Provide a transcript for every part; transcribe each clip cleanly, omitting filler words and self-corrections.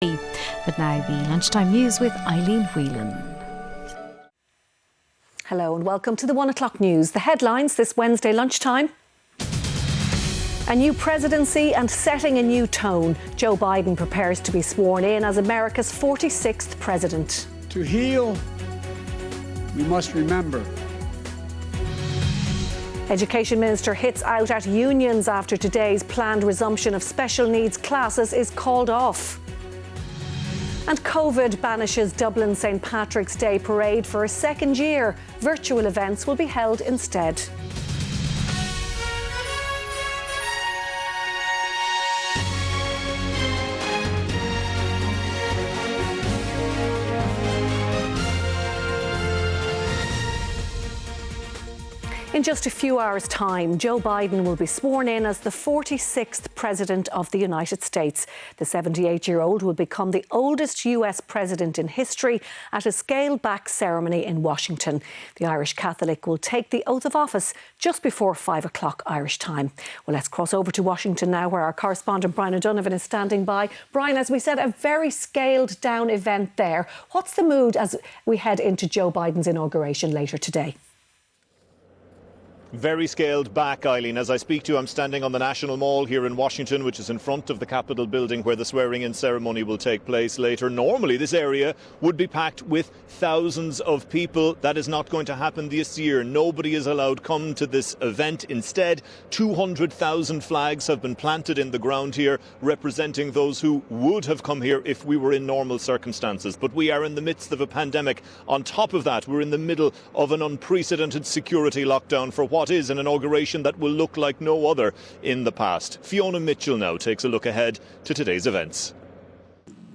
But now the lunchtime news with Eileen Whelan. Hello and welcome to the 1 o'clock news. The headlines this Wednesday lunchtime. A new presidency and setting a new tone. Joe Biden prepares to be sworn in as America's 46th president. To heal, we must remember. Education Minister hits out at unions after today's planned resumption of special needs classes is called off. And COVID banishes Dublin St Patrick's Day parade for a second year. Virtual events will be held instead. In just a few hours' time, Joe Biden will be sworn in as the 46th President of the United States. The 78-year-old will become the oldest US president in history at a scaled-back ceremony in Washington. The Irish Catholic will take the oath of office just before 5 o'clock Irish time. Well, let's cross over to Washington now, where our correspondent Brian O'Donovan is standing by. Brian, as we said, a very scaled-down event there. What's the mood as we head into Joe Biden's inauguration later today? Very scaled back, Eileen. As I speak to you, I'm standing on the National Mall here in Washington, which is in front of the Capitol building where the swearing-in ceremony will take place later. Normally, this area would be packed with thousands of people. That is not going to happen this year. Nobody is allowed come to this event. Instead, 200,000 flags have been planted in the ground here, representing those who would have come here if we were in normal circumstances. But we are in the midst of a pandemic. On top of that, we're in the middle of an unprecedented security lockdown for what is an inauguration that will look like no other in the past. Fiona Mitchell now takes a look ahead to today's events.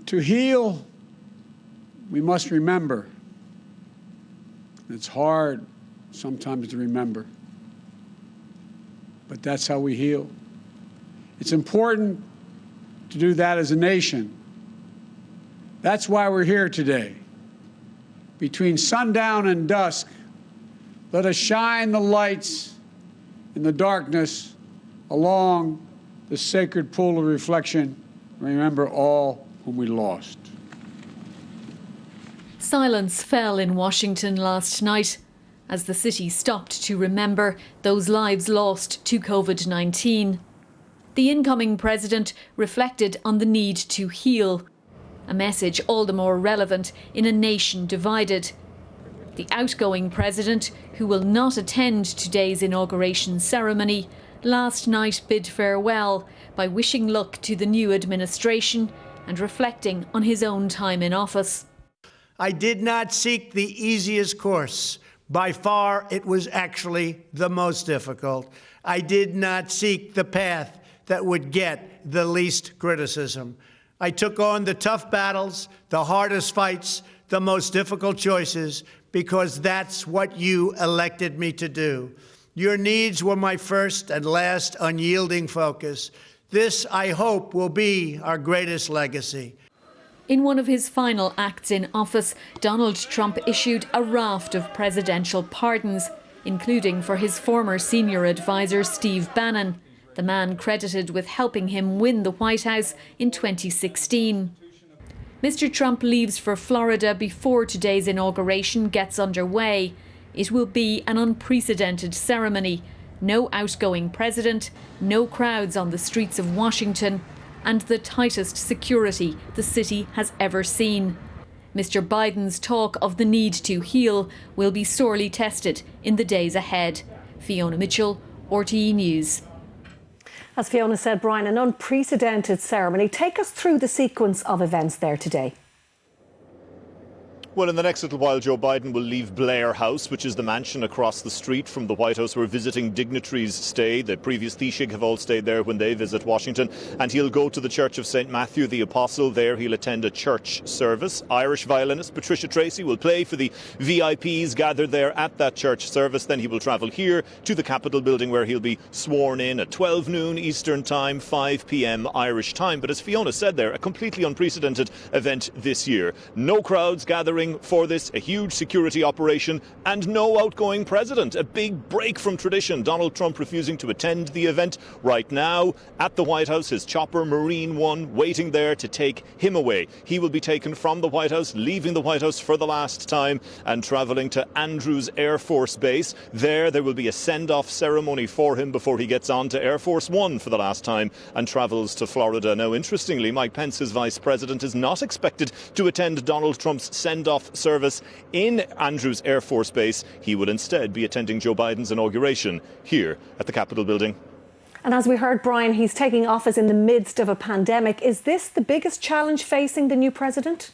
To heal, we must remember. It's hard sometimes to remember, but that's how we heal. It's important to do that as a nation. That's why we're here today. Between sundown and dusk, let us shine the lights in the darkness along the sacred pool of reflection. Remember all whom we lost. Silence fell in Washington last night as the city stopped to remember those lives lost to COVID-19. The incoming president reflected on the need to heal, a message all the more relevant in a nation divided. The outgoing president, who will not attend today's inauguration ceremony, last night bid farewell by wishing luck to the new administration and reflecting on his own time in office. I did not seek the easiest course. By far, it was actually the most difficult. I did not seek the path that would get the least criticism. I took on the tough battles, the hardest fights, the most difficult choices, because that's what you elected me to do. Your needs were my first and last unyielding focus. This, I hope, will be our greatest legacy. In one of his final acts in office, Donald Trump issued a raft of presidential pardons, including for his former senior advisor Steve Bannon, the man credited with helping him win the White House in 2016. Mr. Trump leaves for Florida before today's inauguration gets underway. It will be an unprecedented ceremony. No outgoing president, no crowds on the streets of Washington, and the tightest security the city has ever seen. Mr. Biden's talk of the need to heal will be sorely tested in the days ahead. Fiona Mitchell, RTE News. As Fiona said, Brian, an unprecedented ceremony. Take us through the sequence of events there today. Well, in the next little while, Joe Biden will leave Blair House, which is the mansion across the street from the White House where visiting dignitaries stay. The previous Taoiseach have all stayed there when they visit Washington. And he'll go to the Church of St. Matthew the Apostle. There he'll attend a church service. Irish violinist Patricia Tracy will play for the VIPs gathered there at that church service. Then he will travel here to the Capitol building where he'll be sworn in at 12 noon Eastern Time, 5 p.m. Irish time. But as Fiona said there, a completely unprecedented event this year. No crowds gathering preparing for this, a huge security operation, and no outgoing president. A big break from tradition. Donald Trump refusing to attend the event. Right now, at the White House, his chopper, Marine One, waiting there to take him away. He will be taken from the White House, leaving the White House for the last time, and travelling to Andrews Air Force Base. There will be a send-off ceremony for him before he gets on to Air Force One for the last time and travels to Florida. Now, interestingly, Mike Pence, his vice president, is not expected to attend Donald Trump's send-off service in Andrews Air Force Base. He will instead be attending Joe Biden's inauguration here at the Capitol building. And as we heard, Brian, he's taking office in the midst of a pandemic. Is this the biggest challenge facing the new president?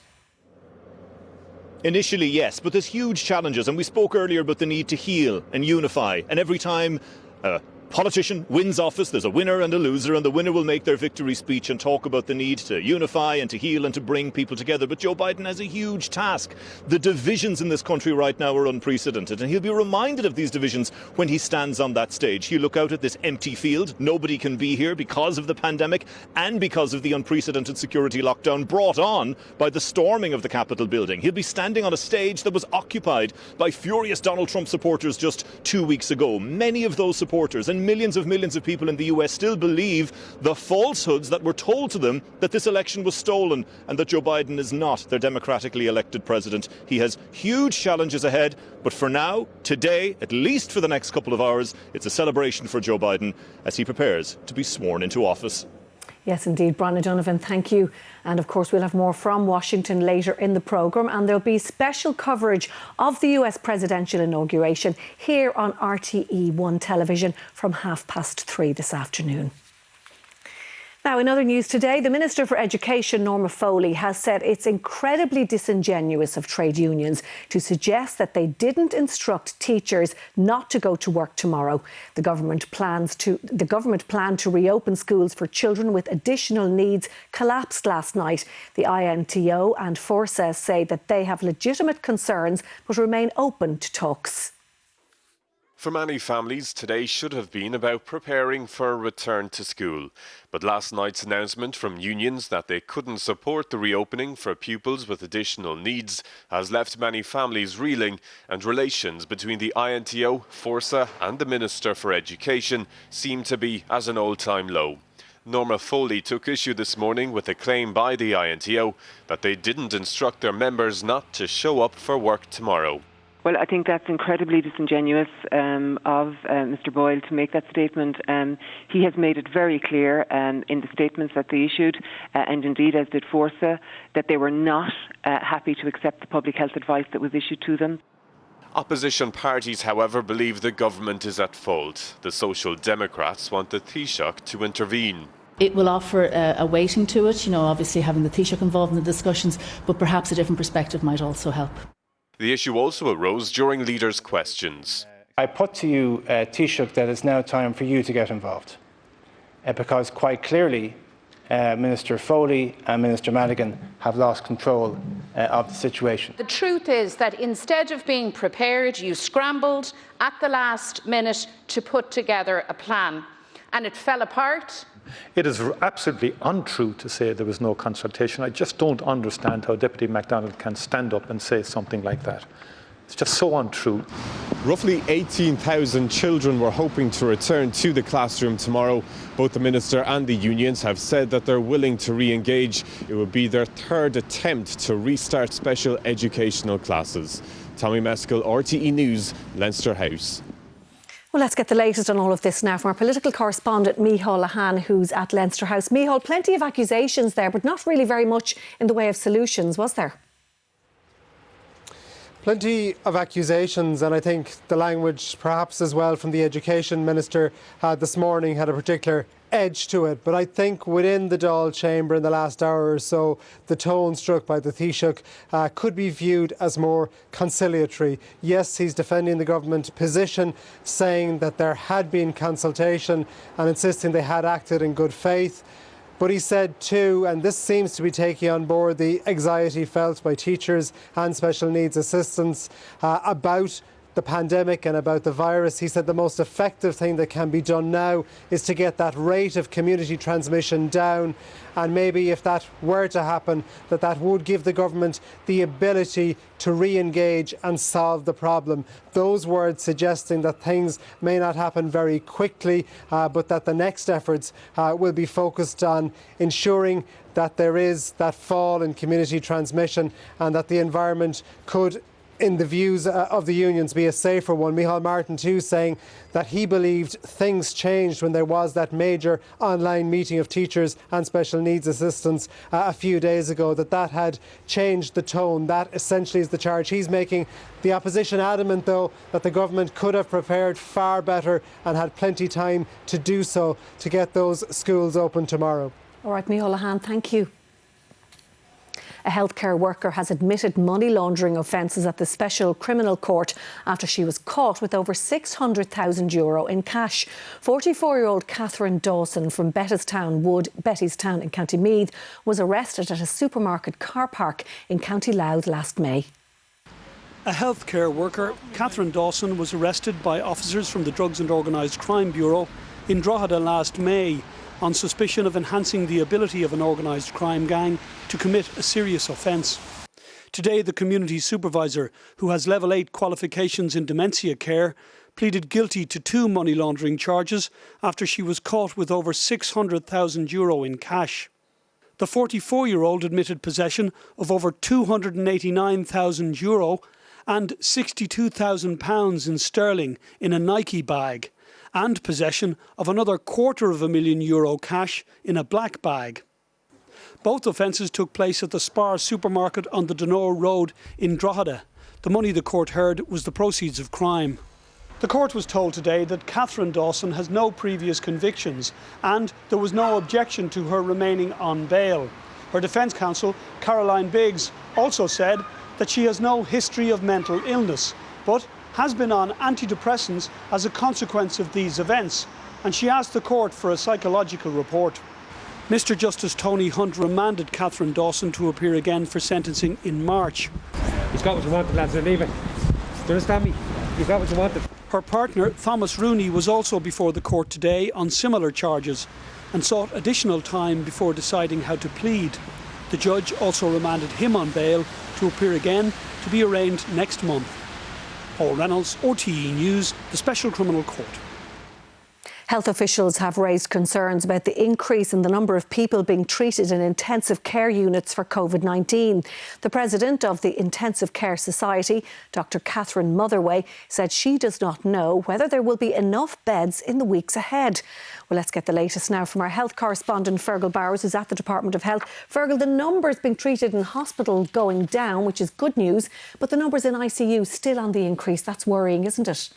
Initially, yes, but there's huge challenges, and we spoke earlier about the need to heal and unify. And every time a politician wins office, there's a winner and a loser, and the winner will make their victory speech and talk about the need to unify and to heal and to bring people together. But Joe Biden has a huge task. The divisions in this country right now are unprecedented, and he'll be reminded of these divisions when he stands on that stage. He'll look out at this empty field. Nobody can be here because of the pandemic and because of the unprecedented security lockdown brought on by the storming of the Capitol building. He'll be standing on a stage that was occupied by furious Donald Trump supporters just 2 weeks ago. Many of those supporters and millions of people in the US still believe the falsehoods that were told to them that this election was stolen and that Joe Biden is not their democratically elected president. He has huge challenges ahead, but for now, today, at least for the next couple of hours, it's a celebration for Joe Biden as he prepares to be sworn into office. Yes, indeed. Brian O'Donovan, thank you. And of course, we'll have more from Washington later in the programme. And there'll be special coverage of the US presidential inauguration here on RTE1 television from 3:30 this afternoon. Now, in other news today, the Minister for Education, Norma Foley, has said it's incredibly disingenuous of trade unions to suggest that they didn't instruct teachers not to go to work tomorrow. The government plan to reopen schools for children with additional needs collapsed last night. The INTO and Forsa say that they have legitimate concerns but remain open to talks. For many families, today should have been about preparing for a return to school. But last night's announcement from unions that they couldn't support the reopening for pupils with additional needs has left many families reeling, and relations between the INTO, Forsa and the Minister for Education seem to be at an all-time low. Norma Foley took issue this morning with a claim by the INTO that they didn't instruct their members not to show up for work tomorrow. Well, I think that's incredibly disingenuous of Mr. Boyle to make that statement. He has made it very clear in the statements that they issued, and indeed as did Forsa, that they were not happy to accept the public health advice that was issued to them. Opposition parties, however, believe the government is at fault. The Social Democrats want the Taoiseach to intervene. It will offer a weighting to it, obviously having the Taoiseach involved in the discussions, but perhaps a different perspective might also help. The issue also arose during leaders' questions. I put to you, Taoiseach, that it's now time for you to get involved. Because quite clearly, Minister Foley and Minister Madigan have lost control of the situation. The truth is that instead of being prepared, you scrambled at the last minute to put together a plan, and it fell apart. It is absolutely untrue to say there was no consultation. I just don't understand how Deputy MacDonald can stand up and say something like that. It's just so untrue. Roughly 18,000 children were hoping to return to the classroom tomorrow. Both the Minister and the unions have said that they're willing to re-engage. It would be their third attempt to restart special educational classes. Tommy Meskel, RTE News, Leinster House. Well, let's get the latest on all of this now from our political correspondent, Micheál Lahan, who's at Leinster House. Micheál, plenty of accusations there, but not really very much in the way of solutions, was there? Plenty of accusations, and I think the language perhaps as well from the Education Minister this morning had a particular edge to it. But I think within the Dáil chamber in the last hour or so, the tone struck by the Taoiseach could be viewed as more conciliatory. Yes, he's defending the government position, saying that there had been consultation and insisting they had acted in good faith. But he said too, and this seems to be taking on board the anxiety felt by teachers and special needs assistants about the pandemic and about the virus. He said the most effective thing that can be done now is to get that rate of community transmission down, and maybe if that were to happen, that would give the government the ability to re-engage and solve the problem. Those words suggesting that things may not happen very quickly, but that the next efforts will be focused on ensuring that there is that fall in community transmission and that the environment could, in the views of the unions, be a safer one. Micheál Martin too saying that he believed things changed when there was that major online meeting of teachers and special needs assistants a few days ago, that had changed the tone. That essentially is the charge he's making. The opposition adamant, though, that the government could have prepared far better and had plenty time to do so to get those schools open tomorrow. All right, Micheál Lahan, thank you. A healthcare worker has admitted money laundering offences at the Special Criminal Court after she was caught with over €600,000 in cash. 44-year-old Catherine Dawson from Bettystown in County Meath was arrested at a supermarket car park in County Louth last May. A healthcare worker, Catherine Dawson, was arrested by officers from the Drugs and Organised Crime Bureau in Drogheda last May on suspicion of enhancing the ability of an organised crime gang to commit a serious offence. Today, the community supervisor, who has level 8 qualifications in dementia care, pleaded guilty to 2 money laundering charges after she was caught with over €600,000 in cash. The 44-year-old admitted possession of over €289,000 and £62,000 in sterling in a Nike bag, and possession of another €250,000 cash in a black bag. Both offences took place at the Spar supermarket on the Donore Road in Drogheda. The money the court heard was the proceeds of crime. The court was told today that Catherine Dawson has no previous convictions and there was no objection to her remaining on bail. Her defence counsel, Caroline Biggs, also said that she has no history of mental illness, but has been on antidepressants as a consequence of these events, and she asked the court for a psychological report. Mr Justice Tony Hunt remanded Catherine Dawson to appear again for sentencing in March. You've got what you wanted, lads, leave it. Do you understand me? You've got what you wanted. Her partner, Thomas Rooney, was also before the court today on similar charges and sought additional time before deciding how to plead. The judge also remanded him on bail to appear again, to be arraigned next month. Paul Reynolds, RTE News, the Special Criminal Court. Health officials have raised concerns about the increase in the number of people being treated in intensive care units for COVID-19. The president of the Intensive Care Society, Dr. Catherine Motherway, said she does not know whether there will be enough beds in the weeks ahead. Well, let's get the latest now from our health correspondent, Fergal Bowers, who's at the Department of Health. Fergal, the numbers being treated in hospital going down, which is good news, but the numbers in ICU still on the increase. That's worrying, isn't it?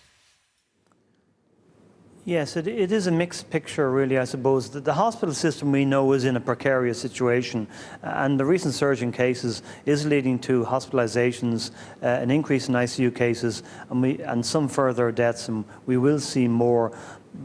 Yes, it is a mixed picture, really, I suppose. The hospital system, we know, is in a precarious situation, and the recent surge in cases is leading to hospitalisations, an increase in ICU cases, and some further deaths, and we will see more.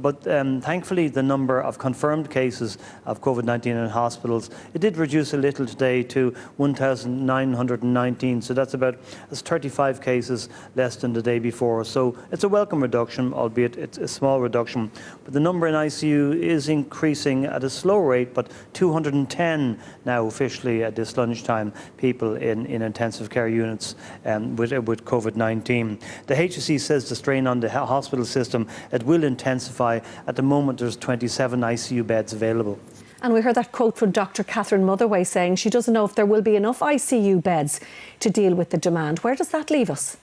But thankfully, the number of confirmed cases of COVID-19 in hospitals, it did reduce a little today to 1,919. So that's 35 cases less than the day before. So it's a welcome reduction, albeit it's a small reduction. But the number in ICU is increasing at a slow rate, but 210 now officially at this lunchtime, people in intensive care units with COVID-19. The HSE says the strain on the hospital system, it will intensify. At the moment, there's 27 ICU beds available. And we heard that quote from Dr. Catherine Motherway saying she doesn't know if there will be enough ICU beds to deal with the demand. Where does that leave us?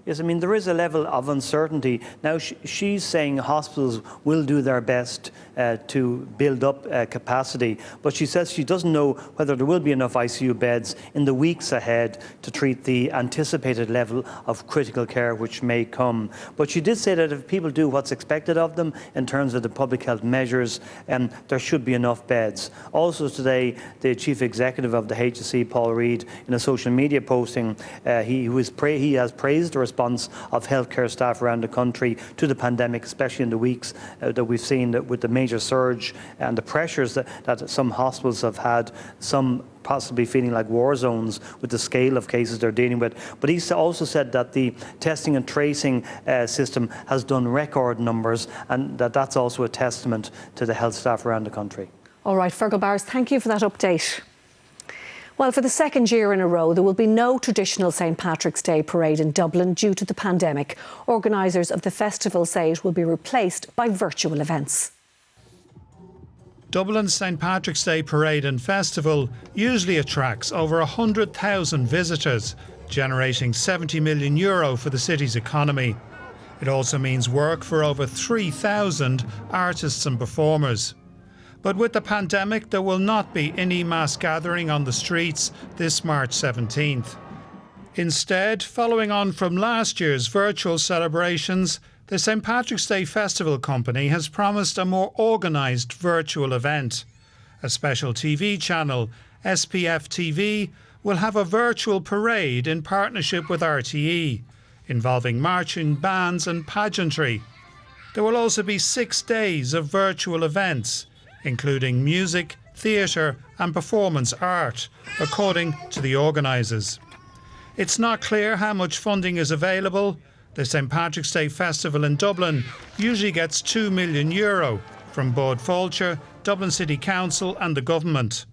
Yes, I mean, there is a level of uncertainty. Now, she's saying hospitals will do their best to build up capacity, but she says she doesn't know whether there will be enough ICU beds in the weeks ahead to treat the anticipated level of critical care which may come. But she did say that if people do what's expected of them in terms of the public health measures, there should be enough beds. Also today, the chief executive of the HSE, Paul Reid, in a social media posting, he has praised the response response of healthcare staff around the country to the pandemic, especially in the weeks that we've seen that with the major surge and the pressures that some hospitals have had, some possibly feeling like war zones with the scale of cases they're dealing with. But he also said that the testing and tracing system has done record numbers, and that's also a testament to the health staff around the country. All right, Fergal Bowers, thank you for that update. Well, for the second year in a row, there will be no traditional St Patrick's Day parade in Dublin due to the pandemic. Organisers of the festival say it will be replaced by virtual events. Dublin's St Patrick's Day Parade and Festival usually attracts over 100,000 visitors, generating €70 million for the city's economy. It also means work for over 3,000 artists and performers. But with the pandemic, there will not be any mass gathering on the streets this March 17th. Instead, following on from last year's virtual celebrations, the St Patrick's Day Festival Company has promised a more organised virtual event. A special TV channel, SPF TV, will have a virtual parade in partnership with RTE, involving marching bands and pageantry. There will also be 6 days of virtual events, including music, theatre and performance art, according to the organisers. It's not clear how much funding is available. The St Patrick's Day Festival in Dublin usually gets €2 million from Bord Fáilte, Dublin City Council and the government.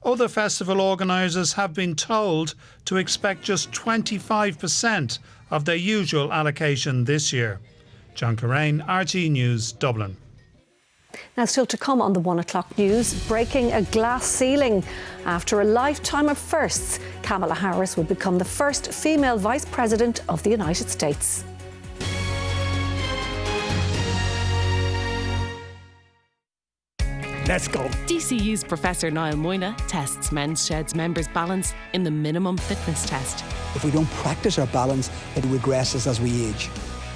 Other festival organisers have been told to expect just 25% of their usual allocation this year. John Carraine, RTE News, Dublin. Now, still to come on the 1 o'clock news, breaking a glass ceiling. After a lifetime of firsts, Kamala Harris will become the first female Vice President of the United States. Let's go. DCU's Professor Niall Moyna tests Men's Shed's members' balance in the minimum fitness test. If we don't practice our balance, it regresses as we age.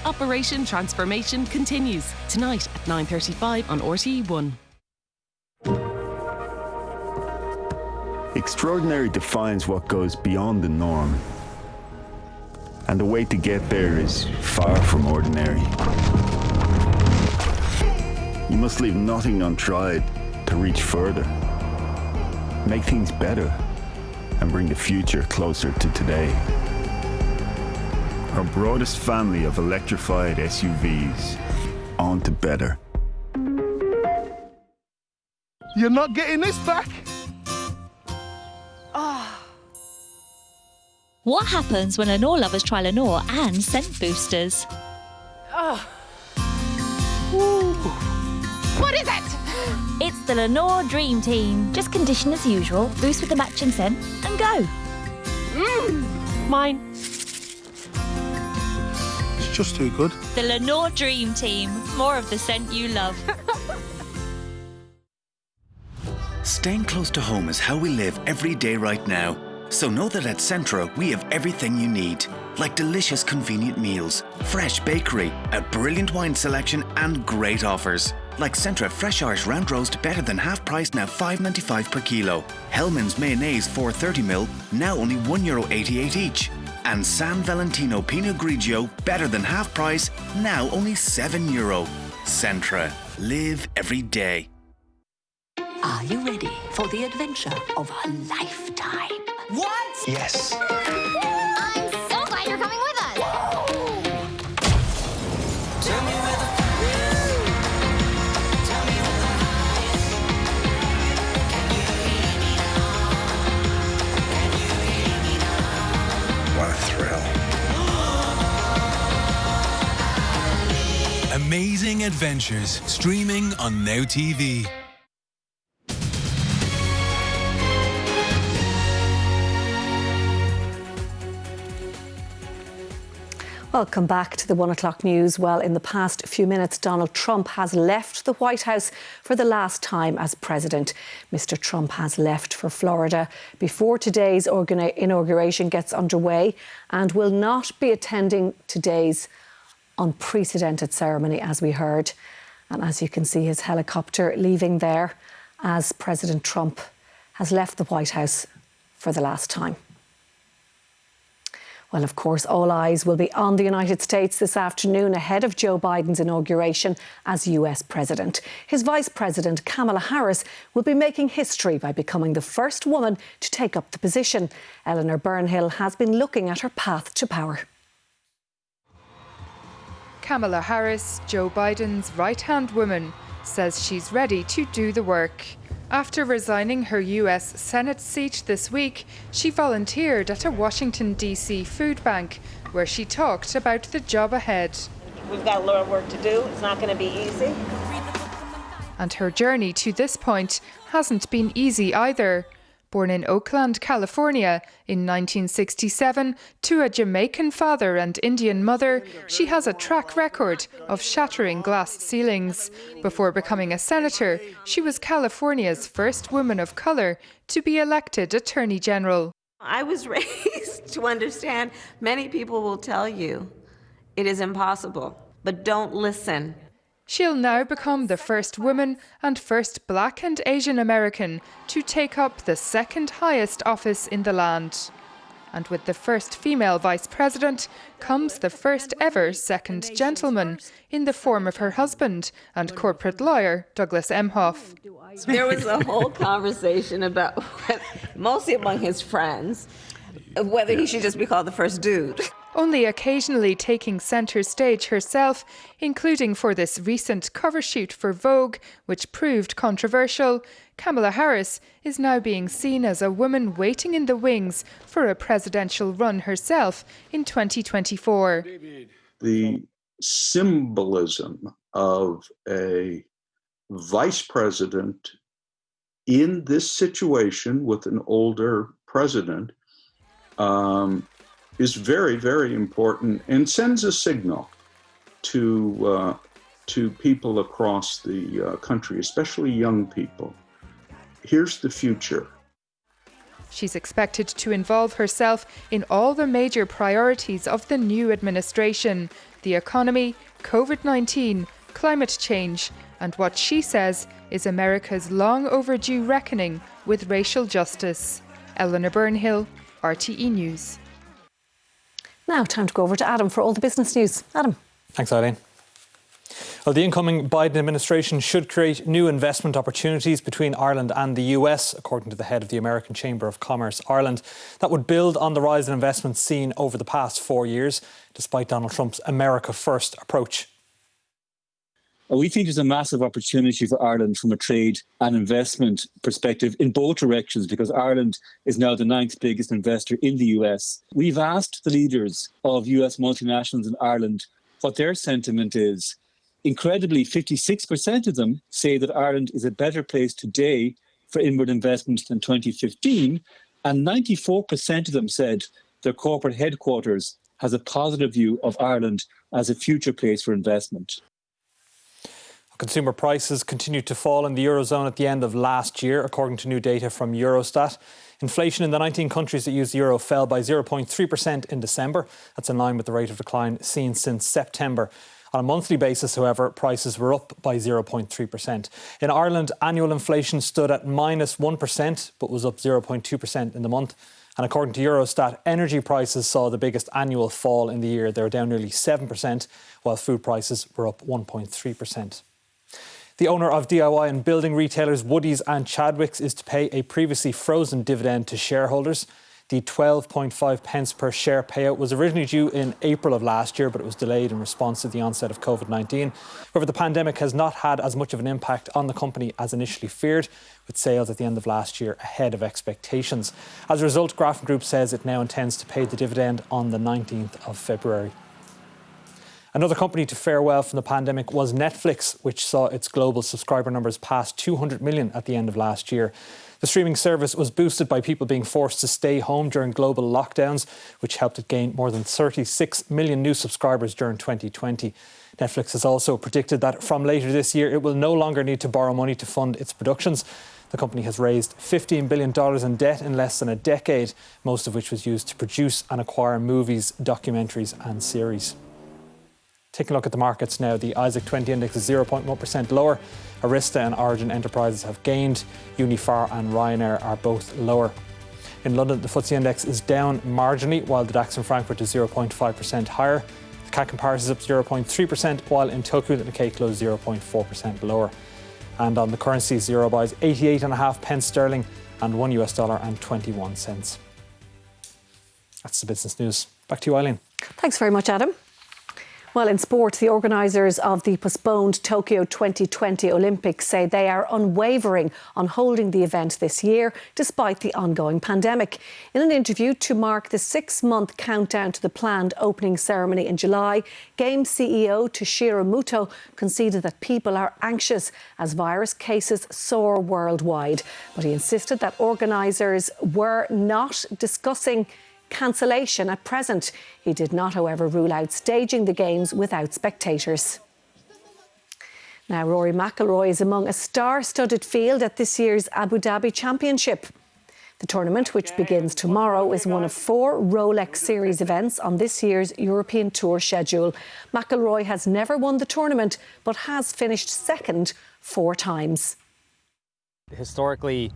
Operation Transformation continues tonight at 9:35 on RTE1. Extraordinary defines what goes beyond the norm. And the way to get there is far from ordinary. You must leave nothing untried to reach further. Make things better and bring the future closer to today. Our broadest family of electrified SUVs, on to better. You're not getting this back. What happens when Lenore lovers try Lenore and scent boosters? What is it? It's the Lenore Dream Team. Just condition as usual, boost with the matching scent, and go. Mine. It's just too good. The Lenore Dream Team. More of the scent you love. Staying close to home is how we live every day right now. So know that at Centra, we have everything you need. Like delicious, convenient meals, fresh bakery, a brilliant wine selection and great offers. Like Centra Fresh Irish Round Roast, better than half price, now €5.95 per kilo. Hellman's Mayonnaise 430ml, now only €1.88 each. And San Valentino Pinot Grigio, better than half price, now only €7. Centra. Live every day. Are you ready for the adventure of a lifetime? What? Yes. I'm so glad you're coming with us. Tell me where the What a thrill. Amazing Adventures, streaming on Now TV. Welcome back to the 1 o'clock news. Well, in the past few minutes, Donald Trump has left the White House for the last time as president. Mr. Trump has left for Florida before today's inauguration gets underway and will not be attending today's unprecedented ceremony, as we heard. And as you can see, his helicopter leaving there as President Trump has left the White House for the last time. Well, of course, all eyes will be on the United States this afternoon ahead of Joe Biden's inauguration as US President. His Vice President, Kamala Harris, will be making history by becoming the first woman to take up the position. Eleanor Burnhill has been looking at her path to power. Kamala Harris, Joe Biden's right-hand woman, says she's ready to do the work. After resigning her US Senate seat this week, she volunteered at a Washington, D.C. food bank where she talked about the job ahead. We've got a lot of work to do. It's not going to be easy. And her journey to this point hasn't been easy either. Born in Oakland, California in 1967 to a Jamaican father and Indian mother, she has a track record of shattering glass ceilings. Before becoming a senator, she was California's first woman of colour to be elected Attorney General. I was raised to understand many people will tell you it is impossible, but don't listen. She'll now become the first woman and first Black and Asian American to take up the second highest office in the land. And with the first female vice president comes the first ever second gentleman in the form of her husband and corporate lawyer Douglas Emhoff. There was a whole conversation about, mostly among his friends, whether he should just be called the first dude. Only occasionally taking centre stage herself, including for this recent cover shoot for Vogue, which proved controversial, Kamala Harris is now being seen as a woman waiting in the wings for a presidential run herself in 2024. The symbolism of a vice president in this situation with an older president is very, very important and sends a signal to people across the country, especially young people. Here's the future. She's expected to involve herself in all the major priorities of the new administration: the economy, COVID-19, climate change, and what she says is America's long overdue reckoning with racial justice. Eleanor Burnhill, RTE News. Now, time to go over to Adam for all the business news. Adam. Thanks, Eileen. Well, the incoming Biden administration should create new investment opportunities between Ireland and the US, according to the head of the American Chamber of Commerce Ireland. That would build on the rise in investments seen over the past 4 years, despite Donald Trump's America First approach. We think there's a massive opportunity for Ireland from a trade and investment perspective in both directions, because Ireland is now the 9th biggest investor in the US. We've asked the leaders of US multinationals in Ireland what their sentiment is. Incredibly, 56% of them say that Ireland is a better place today for inward investment than 2015, and 94% of them said their corporate headquarters has a positive view of Ireland as a future place for investment. Consumer prices continued to fall in the Eurozone at the end of last year, according to new data from Eurostat. Inflation in the 19 countries that use the euro fell by 0.3% in December. That's in line with the rate of decline seen since September. On a monthly basis, however, prices were up by 0.3%. In Ireland, annual inflation stood at minus 1%, but was up 0.2% in the month. And according to Eurostat, energy prices saw the biggest annual fall in the year. They were down nearly 7%, while food prices were up 1.3%. The owner of DIY and building retailers Woodie's and Chadwicks is to pay a previously frozen dividend to shareholders. The 12.5 pence per share payout was originally due in April of last year, but it was delayed in response to the onset of COVID-19. However, the pandemic has not had as much of an impact on the company as initially feared, with sales at the end of last year ahead of expectations. As a result, Grafton Group says it now intends to pay the dividend on the 19th of February. Another company to fare well from the pandemic was Netflix, which saw its global subscriber numbers pass 200 million at the end of last year. The streaming service was boosted by people being forced to stay home during global lockdowns, which helped it gain more than 36 million new subscribers during 2020. Netflix has also predicted that from later this year, it will no longer need to borrow money to fund its productions. The company has raised $15 billion in debt in less than a decade, most of which was used to produce and acquire movies, documentaries and series. Taking a look at the markets now, the ISAC 20 index is 0.1% lower. Arista and Origin Enterprises have gained. Uniphar and Ryanair are both lower. In London, the FTSE index is down marginally, while the DAX in Frankfurt is 0.5% higher. The CAC in Paris is up 0.3%, while in Tokyo the Nikkei closed 0.4% lower. And on the currencies, the euro buys 88.5 pence sterling and $1 and 21 cents. That's the business news. Back to you, Eileen. Thanks very much, Adam. Well, in sport, the organisers of the postponed Tokyo 2020 Olympics say they are unwavering on holding the event this year, despite the ongoing pandemic. In an interview to mark the 6-month countdown to the planned opening ceremony in July, Games CEO Toshiro Muto conceded that people are anxious as virus cases soar worldwide. But he insisted that organisers were not discussing cancellation at present. He did not, however, rule out staging the Games without spectators. Now, Rory McIlroy is among a star-studded field at this year's Abu Dhabi Championship. The tournament, which begins tomorrow, is one of 4 Rolex Series events on this year's European Tour schedule. McIlroy has never won the tournament, but has finished second 4 times. Historically,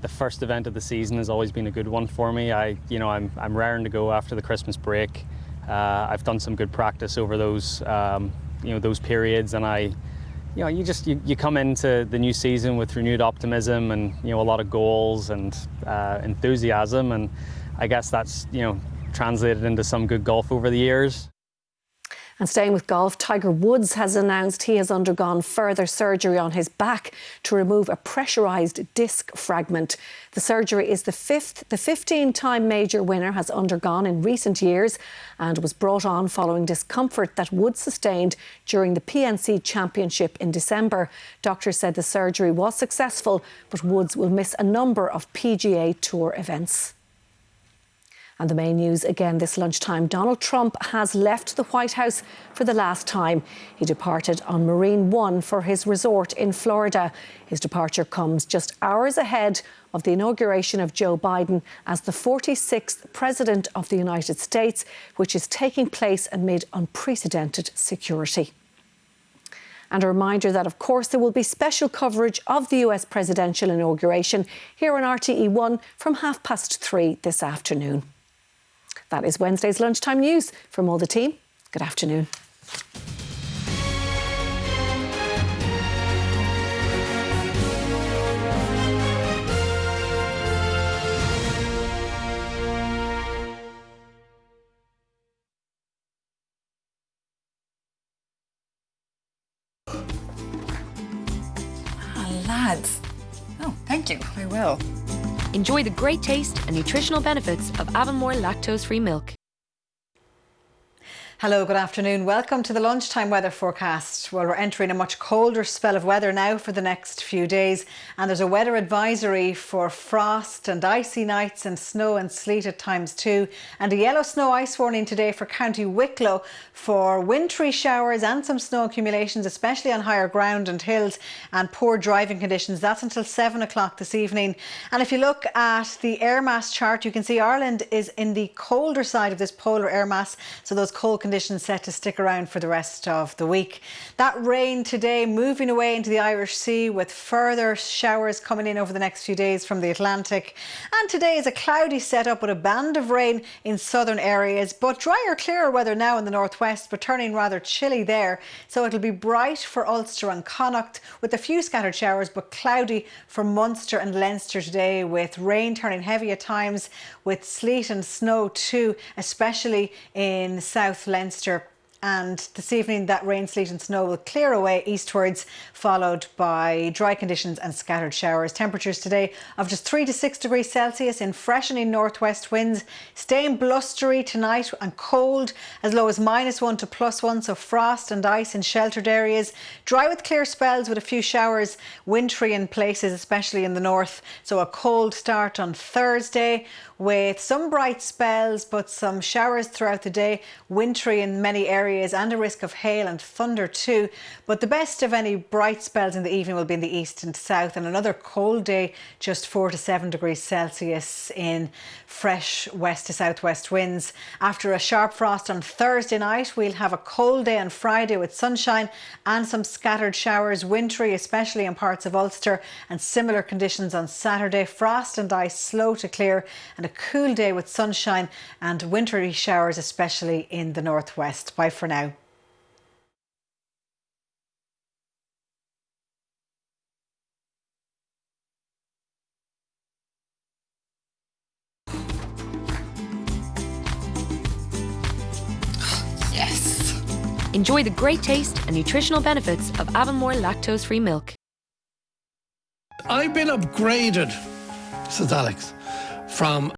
the first event of the season has always been a good one for me. I'm raring to go after the Christmas break. I've done some good practice over those those periods, and you come into the new season with renewed optimism and a lot of goals and enthusiasm, and I guess that's translated into some good golf over the years. And staying with golf, Tiger Woods has announced he has undergone further surgery on his back to remove a pressurised disc fragment. The surgery is the 15-time major winner has undergone in recent years and was brought on following discomfort that Woods sustained during the PNC Championship in December. Doctors said the surgery was successful, but Woods will miss a number of PGA Tour events. And the main news again this lunchtime, Donald Trump has left the White House for the last time. He departed on Marine One for his resort in Florida. His departure comes just hours ahead of the inauguration of Joe Biden as the 46th President of the United States, which is taking place amid unprecedented security. And a reminder that, of course, there will be special coverage of the US presidential inauguration here on RTE1 from 3:30 this afternoon. That is Wednesday's lunchtime news. From all the team, good afternoon. Lads. Oh, thank you. I will. Enjoy the great taste and nutritional benefits of Avonmore lactose-free milk. Hello, good afternoon. Welcome to the lunchtime weather forecast. Well, we're entering a much colder spell of weather now for the next few days, and there's a weather advisory for frost and icy nights and snow and sleet at times too, and a yellow snow ice warning today for County Wicklow for wintry showers and some snow accumulations, especially on higher ground and hills, and poor driving conditions. That's until 7 o'clock this evening. And if you look at the air mass chart, you can see Ireland is in the colder side of this polar air mass, so those cold conditions set to stick around for the rest of the week. That rain today moving away into the Irish Sea with further showers coming in over the next few days from the Atlantic. And today is a cloudy setup with a band of rain in southern areas, but drier, clearer weather now in the northwest, but turning rather chilly there. So it'll be bright for Ulster and Connacht with a few scattered showers, but cloudy for Munster and Leinster today, with rain turning heavy at times, with sleet and snow too, especially in South Leinster. And this evening that rain, sleet and snow will clear away eastwards, followed by dry conditions and scattered showers. Temperatures today of just 3 to 6 degrees Celsius in freshening northwest winds, staying blustery tonight and cold as low as -1 to +1, so frost and ice in sheltered areas. Dry with clear spells with a few showers, wintry in places, especially in the north. So a cold start on Thursday with some bright spells but some showers throughout the day, wintry in many areas. areas and a risk of hail and thunder too. But the best of any bright spells in the evening will be in the east and south, and another cold day, just 4 to 7 degrees Celsius in fresh west to southwest winds. After a sharp frost on Thursday night, we'll have a cold day on Friday with sunshine and some scattered showers, wintry especially in parts of Ulster, and similar conditions on Saturday. Frost and ice slow to clear, and a cool day with sunshine and wintry showers especially in the northwest. Bye for now. Yes! Enjoy the great taste and nutritional benefits of Avonmore lactose-free milk. I've been upgraded, says Alex, from